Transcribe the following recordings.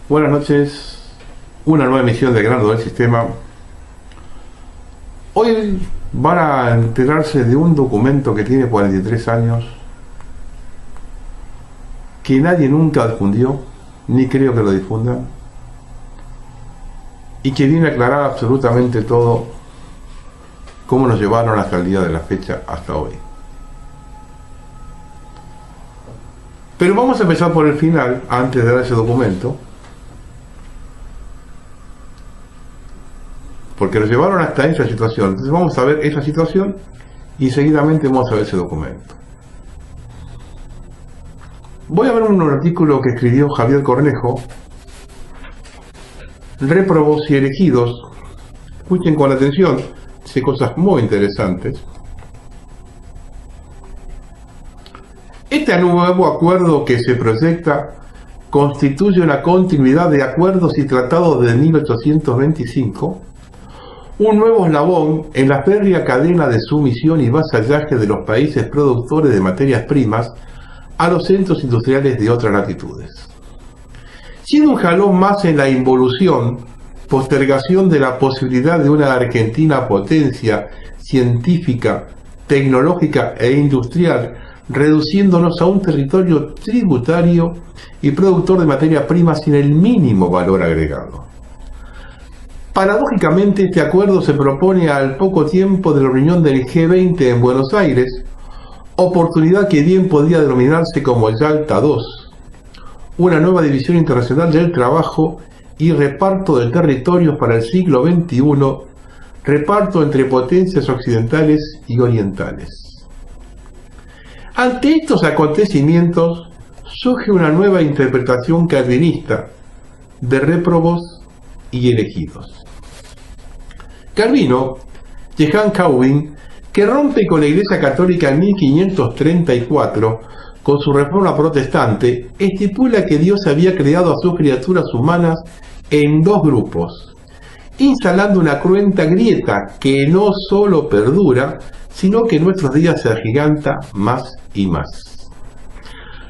Buenas noches, una nueva emisión de Grano del Sistema. Hoy van a enterarse de un documento que tiene 43 años, que nadie nunca difundió, ni creo que lo difundan, y que viene a aclarar absolutamente todo, cómo nos llevaron hasta el día de la fecha, hasta hoy. Pero vamos a empezar por el final, antes de dar ese documento, porque nos llevaron hasta esa situación. Entonces vamos a ver esa situación y seguidamente vamos a ver ese documento. Voy a ver un artículo que escribió Javier Cornejo, Réprobos y elegidos. Escuchen con atención, dice cosas muy interesantes. Este nuevo acuerdo que se proyecta constituye una continuidad de acuerdos y tratados de 1825, un nuevo eslabón en la férrea cadena de sumisión y vasallaje de los países productores de materias primas a los centros industriales de otras latitudes. Siendo un jalón más en la involución, postergación de la posibilidad de una Argentina potencia científica, tecnológica e industrial, reduciéndonos a un territorio tributario y productor de materia prima sin el mínimo valor agregado. Paradójicamente, este acuerdo se propone al poco tiempo de la reunión del G20 en Buenos Aires, oportunidad que bien podría denominarse como Yalta II, una nueva división internacional del trabajo y reparto de territorios para el siglo XXI, reparto entre potencias occidentales y orientales. Ante estos acontecimientos surge una nueva interpretación calvinista de réprobos y elegidos. Calvino, Johann Calvin, que rompe con la Iglesia Católica en 1534 con su reforma protestante, estipula que Dios había creado a sus criaturas humanas en dos grupos, instalando una cruenta grieta que no solo perdura, sino que en nuestros días se agiganta más y más.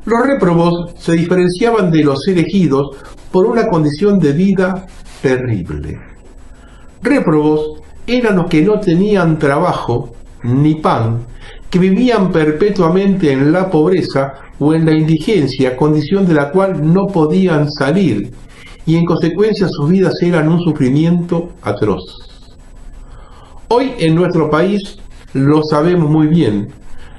Los réprobos se diferenciaban de los elegidos por una condición de vida terrible. Réprobos eran los que no tenían trabajo ni pan, que vivían perpetuamente en la pobreza o en la indigencia, condición de la cual no podían salir, y en consecuencia sus vidas eran un sufrimiento atroz. Hoy en nuestro país lo sabemos muy bien,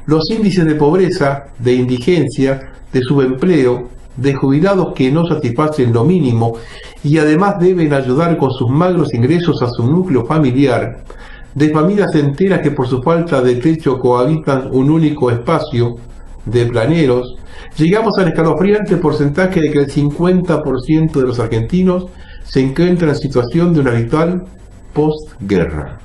los índices de pobreza, de indigencia, de subempleo, de jubilados que no satisfacen lo mínimo y además deben ayudar con sus magros ingresos a su núcleo familiar, de familias enteras que por su falta de techo cohabitan un único espacio, de planeros, llegamos al escalofriante porcentaje de que el 50% de los argentinos se encuentran en situación de una habitual postguerra.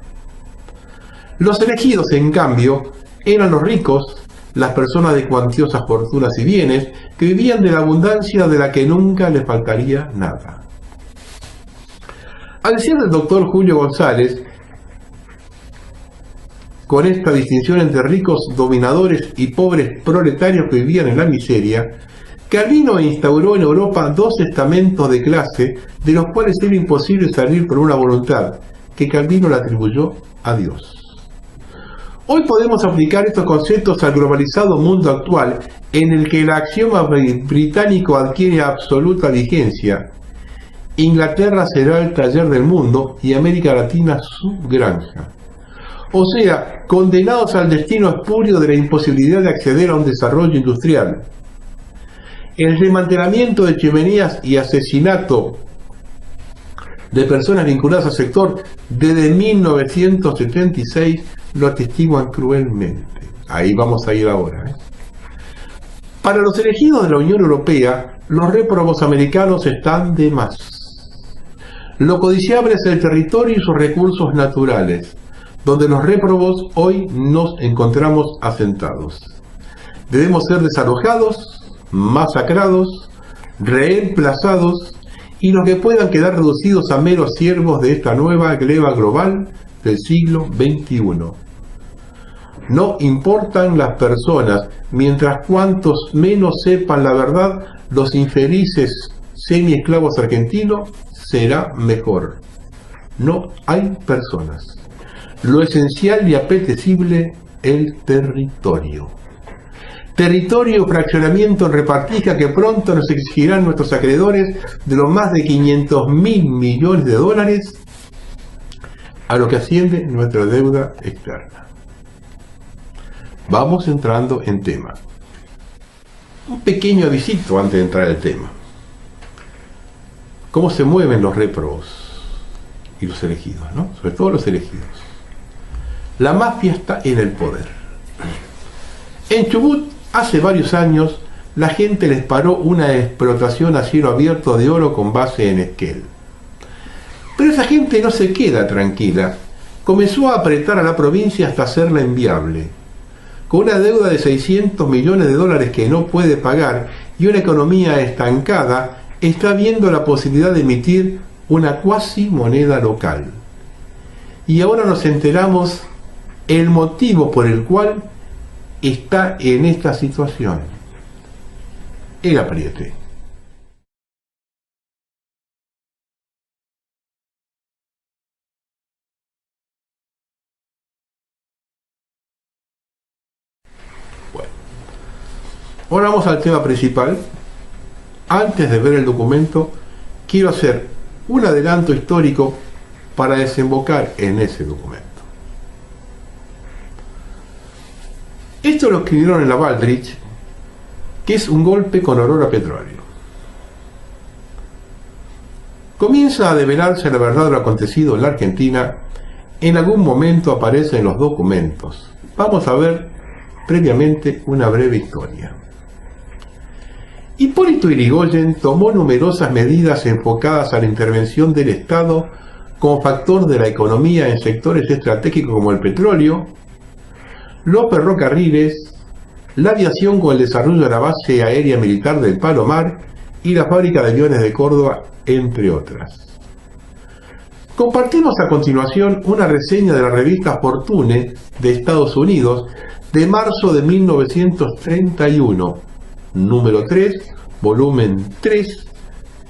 Los elegidos, en cambio, eran los ricos, las personas de cuantiosas fortunas y bienes, que vivían de la abundancia de la que nunca les faltaría nada. Al decir del doctor Julio González, con esta distinción entre ricos dominadores y pobres proletarios que vivían en la miseria, Calvino instauró en Europa dos estamentos de clase de los cuales era imposible salir por una voluntad que Calvino le atribuyó a Dios. Hoy podemos aplicar estos conceptos al globalizado mundo actual, en el que el axioma británico adquiere absoluta vigencia. Inglaterra será el taller del mundo y América Latina su granja. O sea, condenados al destino espurio de la imposibilidad de acceder a un desarrollo industrial. El desmantelamiento de chimeneas y asesinato de personas vinculadas al sector desde 1976 lo atestiguan cruelmente. Ahí vamos a ir ahora. Para los elegidos de la Unión Europea, los réprobos americanos están de más. Lo codiciable es el territorio y sus recursos naturales, donde los réprobos hoy nos encontramos asentados. Debemos ser desalojados, masacrados, reemplazados, y los que puedan quedar reducidos a meros siervos de esta nueva gleba global del siglo XXI. No importan las personas, mientras cuantos menos sepan la verdad, los infelices semiesclavos argentinos será mejor. No hay personas. Lo esencial y apetecible, el territorio. Territorio, fraccionamiento en repartija que pronto nos exigirán nuestros acreedores de los más de 500.000 millones de dólares a lo que asciende nuestra deuda externa. Vamos entrando en tema. Un pequeño avisito antes de entrar al tema. ¿Cómo se mueven los réprobos y los elegidos, ¿no? Sobre todo los elegidos. La mafia está en el poder. En Chubut, hace varios años, la gente les paró una explotación a cielo abierto de oro con base en Esquel. Pero esa gente no se queda tranquila. Comenzó a apretar a la provincia hasta hacerla inviable. Con una deuda de 600 millones de dólares que no puede pagar y una economía estancada, está viendo la posibilidad de emitir una cuasi moneda local. Y ahora nos enteramos el motivo por el cual está en esta situación. El apriete. Bueno, ahora vamos al tema principal. Antes de ver el documento, quiero hacer un adelanto histórico para desembocar en ese documento. Esto lo escribieron en la Baldrich, que es un golpe con olor a petróleo. Comienza a develarse la verdad de lo acontecido en la Argentina. En algún momento aparece en los documentos. Vamos a ver previamente una breve historia. Hipólito Yrigoyen tomó numerosas medidas enfocadas a la intervención del Estado como factor de la economía en sectores estratégicos como el petróleo, los ferrocarriles, la aviación con el desarrollo de la base aérea militar del Palomar y la fábrica de aviones de Córdoba, entre otras. Compartimos a continuación una reseña de la revista Fortune de Estados Unidos de marzo de 1931, número 3, volumen 3,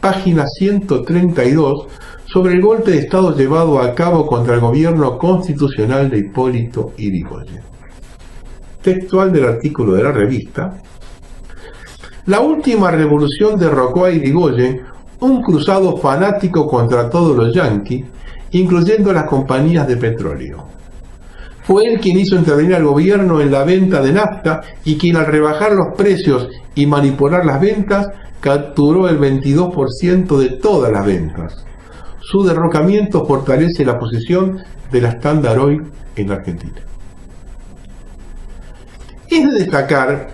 página 132, sobre el golpe de Estado llevado a cabo contra el gobierno constitucional de Hipólito Yrigoyen. Textual del artículo de la revista: la última revolución derrocó a Yrigoyen, un cruzado fanático contra todos los yanquis, incluyendo las compañías de petróleo. Fue él quien hizo intervenir al gobierno en la venta de nafta y quien, al rebajar los precios y manipular las ventas, capturó el 22% de todas las ventas. Su derrocamiento fortalece la posición de la Standard Oil en la Argentina. Es de destacar,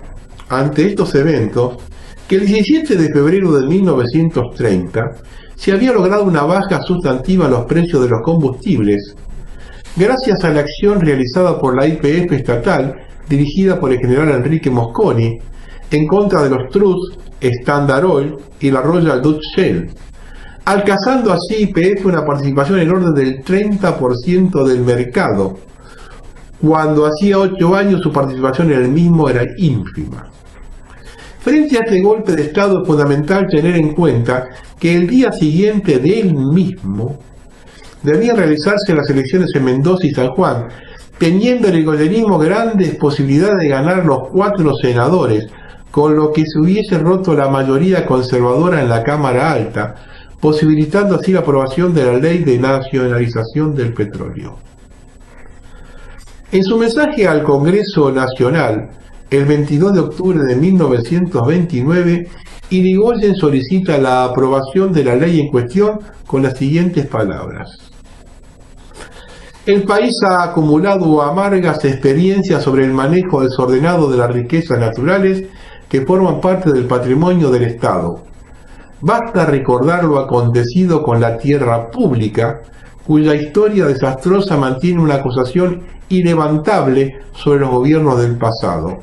ante estos eventos, que el 17 de febrero de 1930 se había logrado una baja sustantiva en los precios de los combustibles, gracias a la acción realizada por la YPF estatal, dirigida por el general Enrique Mosconi, en contra de los trusts Standard Oil y la Royal Dutch Shell, alcanzando así YPF una participación en orden del 30% del mercado, cuando hacía 8 años su participación en el mismo era ínfima. Frente a este golpe de Estado es fundamental tener en cuenta que el día siguiente del mismo debían realizarse las elecciones en Mendoza y San Juan, teniendo el yrigoyenismo grandes posibilidades de ganar los 4 senadores, con lo que se hubiese roto la mayoría conservadora en la Cámara Alta, posibilitando así la aprobación de la Ley de Nacionalización del Petróleo. En su mensaje al Congreso Nacional, el 22 de octubre de 1929, Yrigoyen solicita la aprobación de la ley en cuestión con las siguientes palabras: el país ha acumulado amargas experiencias sobre el manejo desordenado de las riquezas naturales que forman parte del patrimonio del Estado. Basta recordar lo acontecido con la tierra pública, cuya historia desastrosa mantiene una acusación ilevantable sobre los gobiernos del pasado,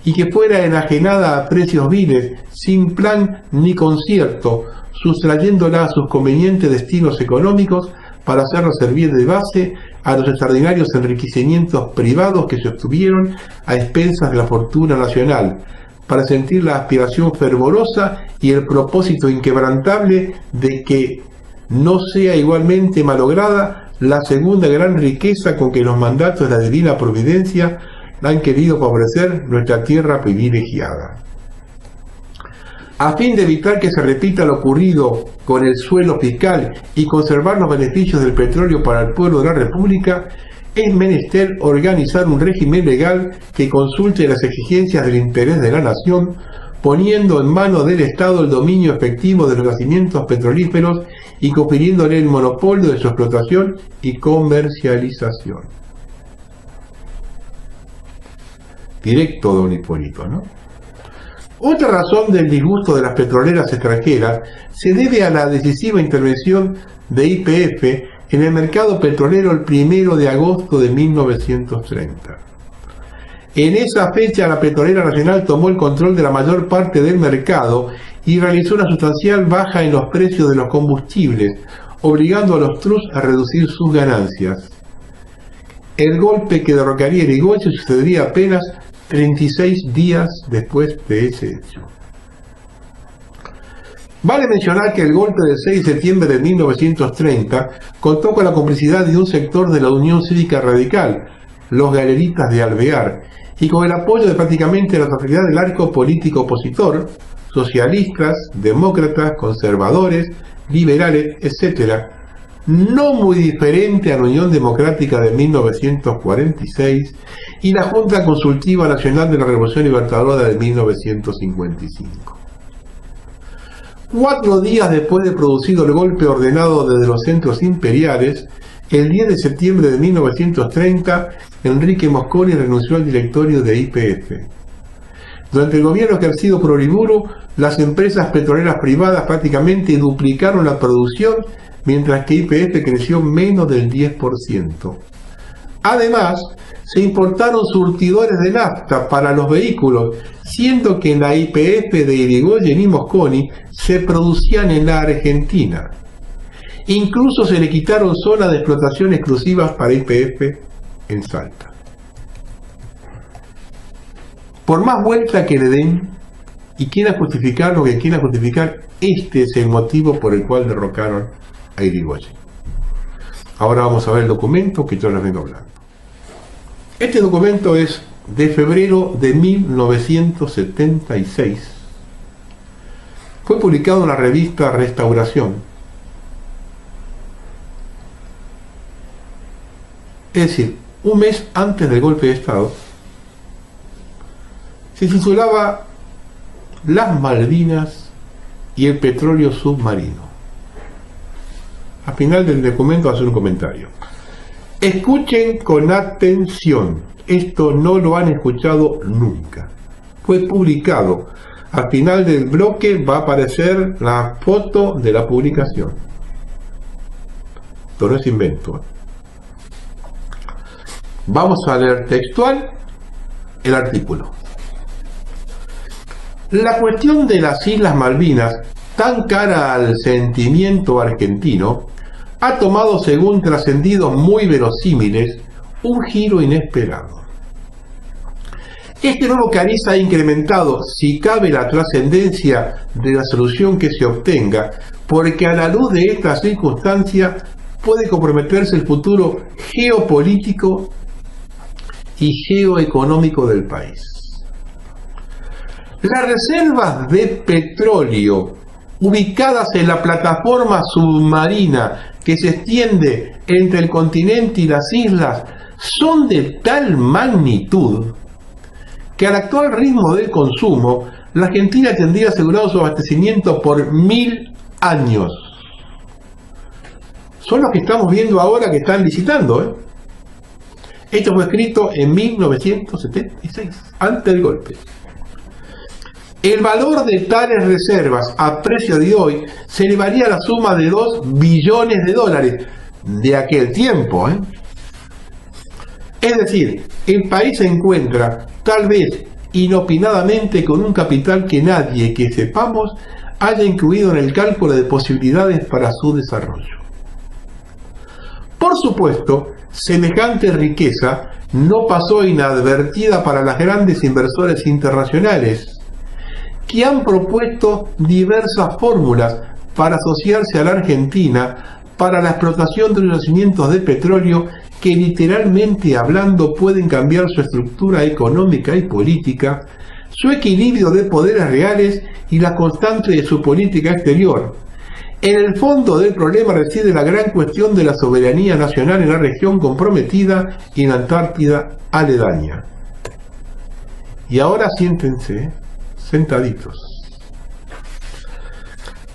y que fuera enajenada a precios viles, sin plan ni concierto, sustrayéndola a sus convenientes destinos económicos para hacerla servir de base a los extraordinarios enriquecimientos privados que se obtuvieron a expensas de la fortuna nacional, para sentir la aspiración fervorosa y el propósito inquebrantable de que no sea igualmente malograda la segunda gran riqueza con que los mandatos de la divina providencia han querido favorecer nuestra tierra privilegiada. A fin de evitar que se repita lo ocurrido con el suelo fiscal y conservar los beneficios del petróleo para el pueblo de la República, es menester organizar un régimen legal que consulte las exigencias del interés de la nación, poniendo en manos del Estado el dominio efectivo de los yacimientos petrolíferos y confiriéndole el monopolio de su explotación y comercialización. Directo, don Hipólito, ¿no? Otra razón del disgusto de las petroleras extranjeras se debe a la decisiva intervención de YPF en el mercado petrolero el 1 de agosto de 1930. En esa fecha la petrolera nacional tomó el control de la mayor parte del mercado y realizó una sustancial baja en los precios de los combustibles, obligando a los trust a reducir sus ganancias. El golpe que derrocaría a Irigoyen sucedería apenas 36 días después de ese hecho. Vale mencionar que el golpe del 6 de septiembre de 1930 contó con la complicidad de un sector de la Unión Cívica Radical, los galeritas de Alvear, y con el apoyo de prácticamente la totalidad del arco político opositor, socialistas, demócratas, conservadores, liberales, etc., no muy diferente a la Unión Democrática de 1946 y la Junta Consultiva Nacional de la Revolución Libertadora de 1955. 4 días después de producido el golpe ordenado desde los centros imperiales, el 10 de septiembre de 1930, Enrique Mosconi renunció al directorio de YPF. Durante el gobierno ejercido por Uriburu, las empresas petroleras privadas prácticamente duplicaron la producción, mientras que YPF creció menos del 10%. Además, se importaron surtidores de nafta para los vehículos, siendo que en la YPF de Irigoyen y Mosconi se producían en la Argentina. Incluso se le quitaron zonas de explotación exclusivas para YPF en Salta. Por más vuelta que le den y quieran justificar lo que quieran justificar, este es el motivo por el cual derrocaron a Irigoyen. Ahora vamos a ver el documento que yo les vengo hablando. Este documento es de febrero de 1976. Fue publicado en la revista Restauración. Es decir, un mes antes del golpe de Estado. Se titulaba Las Malvinas y el petróleo submarino. Al final del documento hace un comentario. Escuchen con atención, esto no lo han escuchado nunca. Fue publicado. Al final del bloque va a aparecer la foto de la publicación. Esto no es invento. Vamos a leer textual el artículo. La cuestión de las Islas Malvinas, tan cara al sentimiento argentino, ha tomado, según trascendidos muy verosímiles, un giro inesperado. Este nuevo cariz ha incrementado, si cabe, la trascendencia de la solución que se obtenga, porque a la luz de esta circunstancia puede comprometerse el futuro geopolítico y geoeconómico del país. Las reservas de petróleo ubicadas en la plataforma submarina que se extiende entre el continente y las islas son de tal magnitud que al actual ritmo del consumo la Argentina tendría asegurado su abastecimiento por 1000 años. Son los que estamos viendo ahora que están licitando, Esto fue escrito en 1976, antes del golpe. El valor de tales reservas a precio de hoy se elevaría a la suma de $2 billones de aquel tiempo. Es decir, el país se encuentra, tal vez inopinadamente, con un capital que nadie que sepamos haya incluido en el cálculo de posibilidades para su desarrollo. Por supuesto, semejante riqueza no pasó inadvertida para las grandes inversores internacionales, que han propuesto diversas fórmulas para asociarse a la Argentina para la explotación de los yacimientos de petróleo que, literalmente hablando, pueden cambiar su estructura económica y política, su equilibrio de poderes reales y la constante de su política exterior. En el fondo del problema reside la gran cuestión de la soberanía nacional en la región comprometida y en la Antártida aledaña. Y ahora siéntense sentaditos.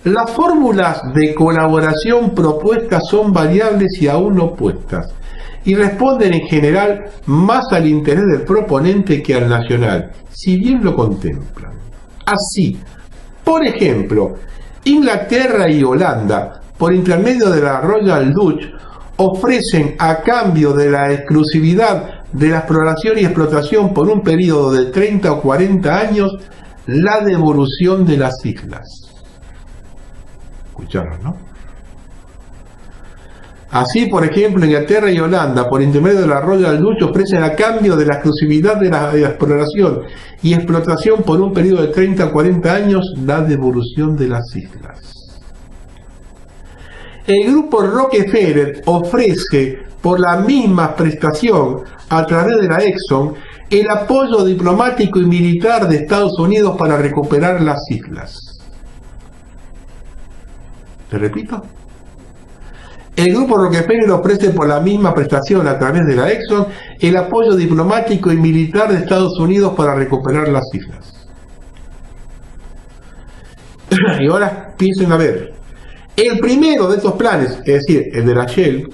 Las fórmulas de colaboración propuestas son variables y aún opuestas, y responden en general más al interés del proponente que al nacional, si bien lo contemplan. Así, por ejemplo, Inglaterra y Holanda, por intermedio de la Royal Dutch, ofrecen, a cambio de la exclusividad de la exploración y explotación por un periodo de 30 o 40 años, la devolución de las islas. Escucharon, ¿no? Así, por ejemplo, Inglaterra y Holanda, por intermedio de la Royal Dutch, ofrecen, a cambio de la exclusividad de la exploración y explotación por un periodo de 30 o 40 años, la devolución de las islas. El grupo Rockefeller ofrece, por la misma prestación, a través de la Exxon, el apoyo diplomático y militar de Estados Unidos para recuperar las islas. ¿Le repito? El grupo Rockefeller ofrece, por la misma prestación, a través de la Exxon, el apoyo diplomático y militar de Estados Unidos para recuperar las islas. Y ahora piensen a ver. El primero de estos planes, es decir, el de la Shell,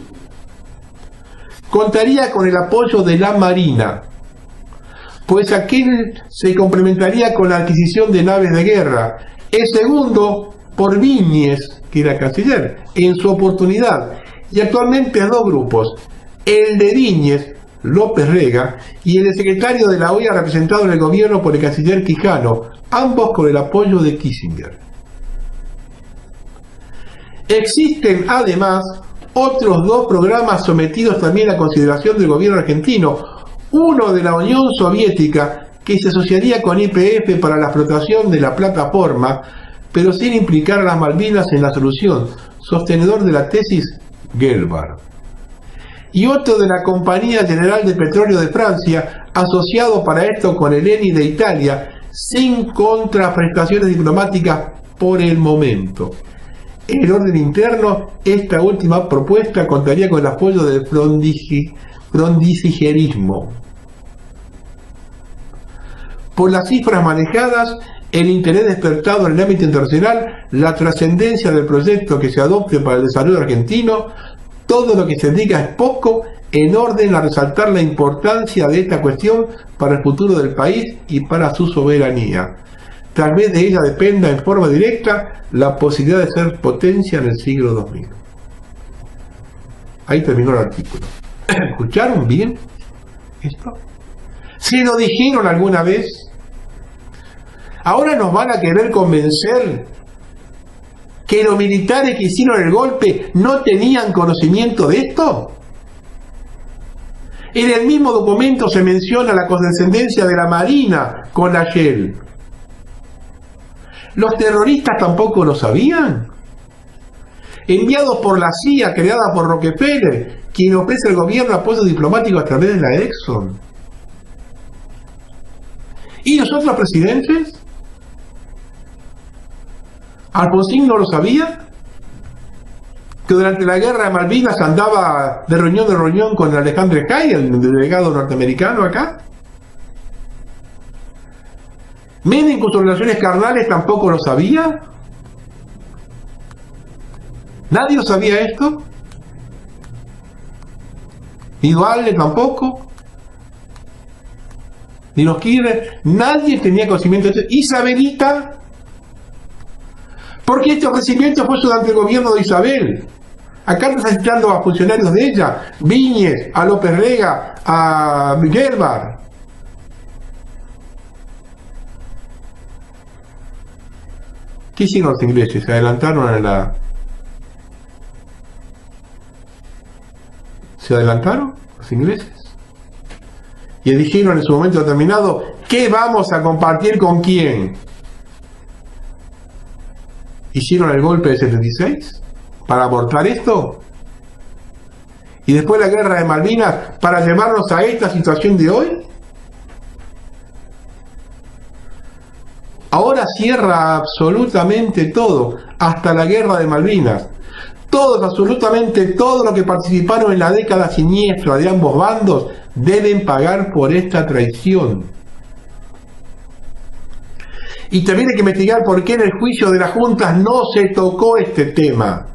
contaría con el apoyo de la Marina, pues aquel se complementaría con la adquisición de naves de guerra. El segundo, por Viñes, que era canciller, en su oportunidad. Y actualmente dos grupos, el de Viñes, López Rega, y el de secretario de la OEA representado en el gobierno por el canciller Quijano, ambos con el apoyo de Kissinger. Existen además otros dos programas sometidos también a consideración del gobierno argentino, uno de la Unión Soviética, que se asociaría con YPF para la explotación de la plataforma, pero sin implicar a las Malvinas en la solución, sostenedor de la tesis Gelbard. Y otro de la Compañía General de Petróleo de Francia, asociado para esto con el ENI de Italia, sin contraprestaciones diplomáticas por el momento. En el orden interno, esta última propuesta contaría con el apoyo del frondisigerismo. Por las cifras manejadas, el interés despertado en el ámbito internacional, la trascendencia del proyecto que se adopte para el desarrollo argentino, todo lo que se diga es poco en orden a resaltar la importancia de esta cuestión para el futuro del país y para su soberanía. Tal vez de ella dependa en forma directa la posibilidad de ser potencia en el siglo 2000. Ahí terminó el artículo. ¿Escucharon bien esto? ¿Se lo dijeron alguna vez? Ahora nos van a querer convencer que los militares que hicieron el golpe no tenían conocimiento de esto. En el mismo documento se menciona la condescendencia de la Marina con la Shell. ¿Los terroristas tampoco lo sabían? Enviados por la CIA, creada por Rockefeller, quien ofrece al gobierno apoyo diplomático a través de la Exxon. ¿Y los otros presidentes? ¿Alfonsín no lo sabía? ¿Que durante la guerra de Malvinas andaba de reunión con Alexandre Hay, el delegado norteamericano acá? ¿Menem con sus relaciones carnales tampoco lo sabía? ¿Nadie lo sabía esto? ¿Ni Duhalde tampoco? ¿Ni los Kirchner? Nadie tenía conocimiento de esto. ¿Isabelita? Porque este ofrecimiento fue durante el gobierno de Isabel. Acá está citando a funcionarios de ella, Viñes, a López Rega, a Gelbard. ¿Qué hicieron los ingleses? Se adelantaron a la... ¿Se adelantaron los ingleses? Y dijeron en su momento determinado, ¿qué vamos a compartir con quién? hicieron el golpe del 76 para abortar esto, y después la guerra de Malvinas para llevarnos a esta situación de hoy. Ahora cierra absolutamente todo, hasta la guerra de Malvinas. Todos, absolutamente todos los que participaron en la década siniestra de ambos bandos deben pagar por esta traición. Y también hay que investigar por qué en el juicio de las juntas no se tocó este tema.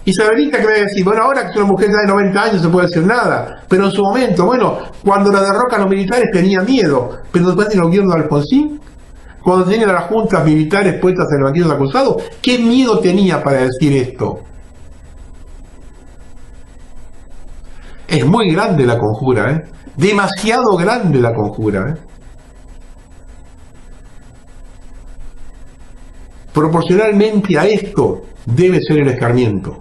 Isabelita, que me va a decir, bueno, ahora que es una mujer ya de 90 años no se puede decir nada, pero en su momento, bueno, cuando la derrocan los militares tenía miedo, pero después del gobierno de Alfonsín, cuando tenían a las juntas militares puestas en el banquillo de acusados, ¿qué miedo tenía para decir esto? Es muy grande la conjura, ¿eh? Demasiado grande la conjura, ¿eh? Proporcionalmente a esto debe ser el escarmiento.